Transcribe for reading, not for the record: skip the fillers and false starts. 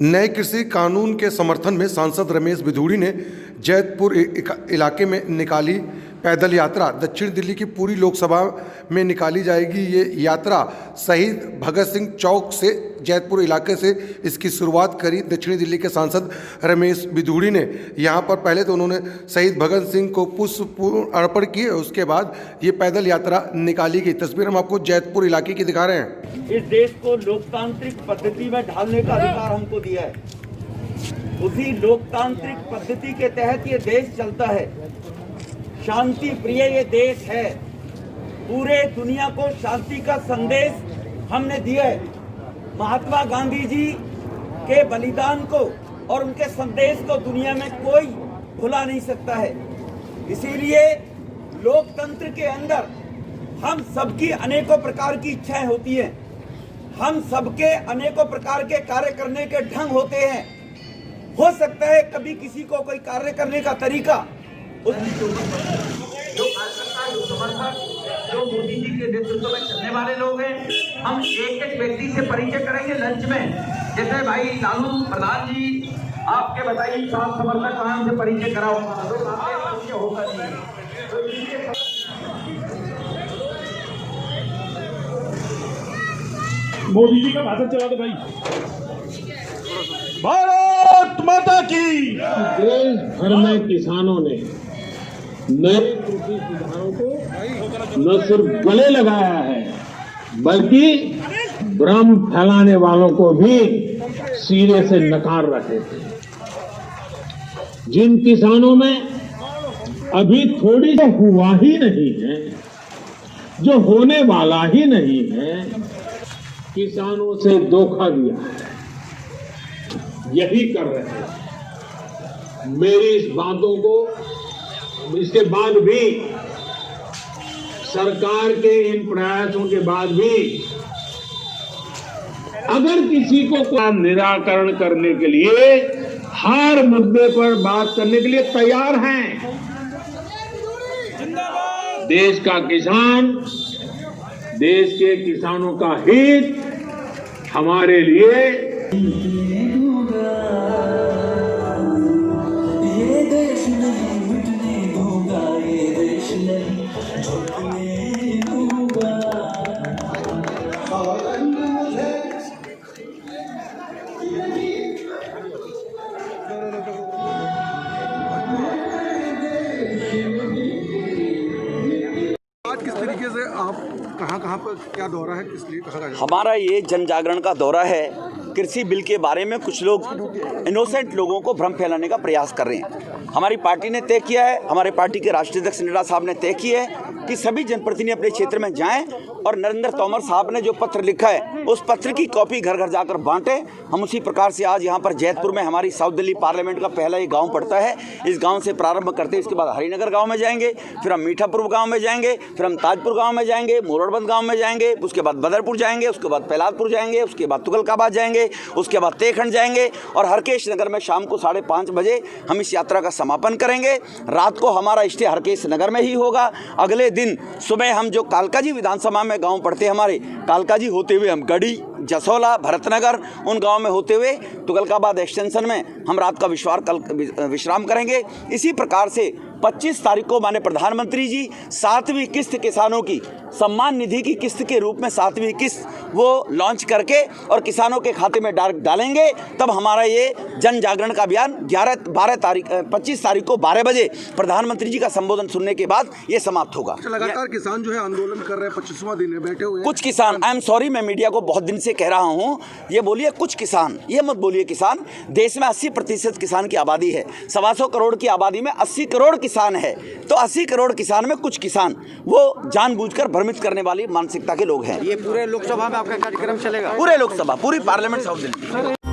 नए कृषि कानून के समर्थन में सांसद रमेश बिधूड़ी ने जैतपुर इलाके में निकाली पैदल यात्रा। दक्षिण दिल्ली की पूरी लोकसभा में निकाली जाएगी ये यात्रा। शहीद भगत सिंह चौक से जैतपुर इलाके से इसकी शुरुआत करी दक्षिणी दिल्ली के सांसद रमेश बिधूड़ी ने। यहाँ पर पहले तो उन्होंने शहीद भगत सिंह को पुष्प अर्पण किए, उसके बाद ये पैदल यात्रा निकाली गई। तस्वीर हम आपको जैतपुर इलाके की दिखा रहे हैं। इस देश को लोकतांत्रिक पद्धति में ढालने का अधिकार हमको दिया है। उसी लोकतांत्रिक पद्धति के तहत ये देश चलता है। शांति प्रिय ये देश है। पूरे दुनिया को शांति का संदेश हमने दिया है। महात्मा गांधी जी के बलिदान को और उनके संदेश को दुनिया में कोई भुला नहीं सकता है। इसीलिए लोकतंत्र के अंदर हम सबकी अनेकों प्रकार की इच्छाएं होती हैं। हम सबके अनेकों प्रकार के कार्य करने के ढंग होते हैं। हो सकता है कभी किसी को कोई कार्य करने का तरीका जो कार्यकर्ता, जो समर्थक, जो मोदी जी के नेतृत्व में चलने वाले लोग हैं, हम एक एक व्यक्ति से परिचय करेंगे लंच में। जैसे भाई लालू प्रधान जी, आपके बताइए सात समर्थक वहां से परिचय कराओ। होगा मोदी जी का भाषण चला दो भाई। भारत माता की। देश भर में किसानों ने नए कृषि सुधारों को न सिर्फ गले लगाया है, बल्कि भ्रम फैलाने वालों को भी सिरे से नकार रहे थे। जिन किसानों में अभी थोड़ी जो हुआ ही नहीं है, जो होने वाला ही नहीं है, किसानों से धोखा दिया है, यही कर रहे हैं। मेरी इस बातों को इसके बाद भी, सरकार के इन प्रयासों के बाद भी, अगर किसी को निराकरण करने के लिए, हर मुद्दे पर बात करने के लिए तैयार हैं। देश का किसान, देश के किसानों का हित हमारे लिए आज किस तरीके से आप कहाँ पर क्या दौरा है, किस लिए कहाँ का? हमारा ये जन जागरण का दौरा है। कृषि बिल के बारे में कुछ लोग इनोसेंट लोगों को भ्रम फैलाने का प्रयास कर रहे हैं। हमारी पार्टी ने तय किया है, हमारे पार्टी के राष्ट्रीय अध्यक्ष नड्डा साहब ने तय किया है कि सभी जनप्रतिनिधि अपने क्षेत्र में जाएं और नरेंद्र तोमर साहब ने जो पत्र लिखा है उस पत्र की कॉपी घर घर जाकर बांटें। हम उसी प्रकार से आज यहाँ पर जैतपुर में हमारी साउथ दिल्ली पार्लियामेंट का पहला एक गाँव पड़ता है, इस गाँव से प्रारंभ करते हैं। इसके बाद हरिनगर गाँव में जाएंगे, फिर हम मीठापुर गाँव में जाएंगे, फिर हम ताजपुर गाँव में जाएंगे, मोरड़बंद गाँव में जाएंगे, उसके बाद बदरपुर जाएंगे, उसके बाद प्रहलादपुर जाएंगे, उसके बाद तुगलकाबाद जाएंगे, उसके बाद तेखंड जाएंगे और हरकेश नगर में शाम को 5:30 बजे हम इस यात्रा का समापन करेंगे। रात को हमारा स्टे हरकेश नगर में ही होगा। अगले दिन सुबह हम जो कालकाजी विधानसभा में गांव पड़ते हैं हमारे, कालकाजी होते हुए हम गढ़ी, जसोला, भरतनगर, उन गांव में होते हुए तुगलकाबाद एक्सटेंशन में हम रात का विश्राम करेंगे। इसी प्रकार से 25 तारीख को माननीय प्रधानमंत्री जी 7वीं किस्त किसानों की सम्मान निधि की किस्त के रूप में 7वीं किस्त वो लॉन्च करके और किसानों के खाते में डालेंगे। तब हमारा ये जन जागरण का अभियान 25 तारीख को 12 बजे प्रधानमंत्री जी का संबोधन सुनने के बाद ये समाप्त होगा। लगातार किसान जो है आंदोलन कर रहे हैं, 25वां दिन है, बैठे हुए हैं। कुछ किसान, आई एम सॉरी, मैं मीडिया को बहुत दिन से कह रहा हूँ, ये बोलिए कुछ किसान, ये मत बोलिए किसान। देश में 80% किसान की आबादी है। 125 करोड़ की आबादी में 80 करोड़ किसान है। तो 80 करोड़ किसान में कुछ किसान वो जानबूझकर भ्रमित करने वाली मानसिकता के लोग हैं। ये पूरे लोकसभा में आपका कार्यक्रम चलेगा? पूरे लोकसभा, पूरी पार्लियामेंट साउथ दिल्ली।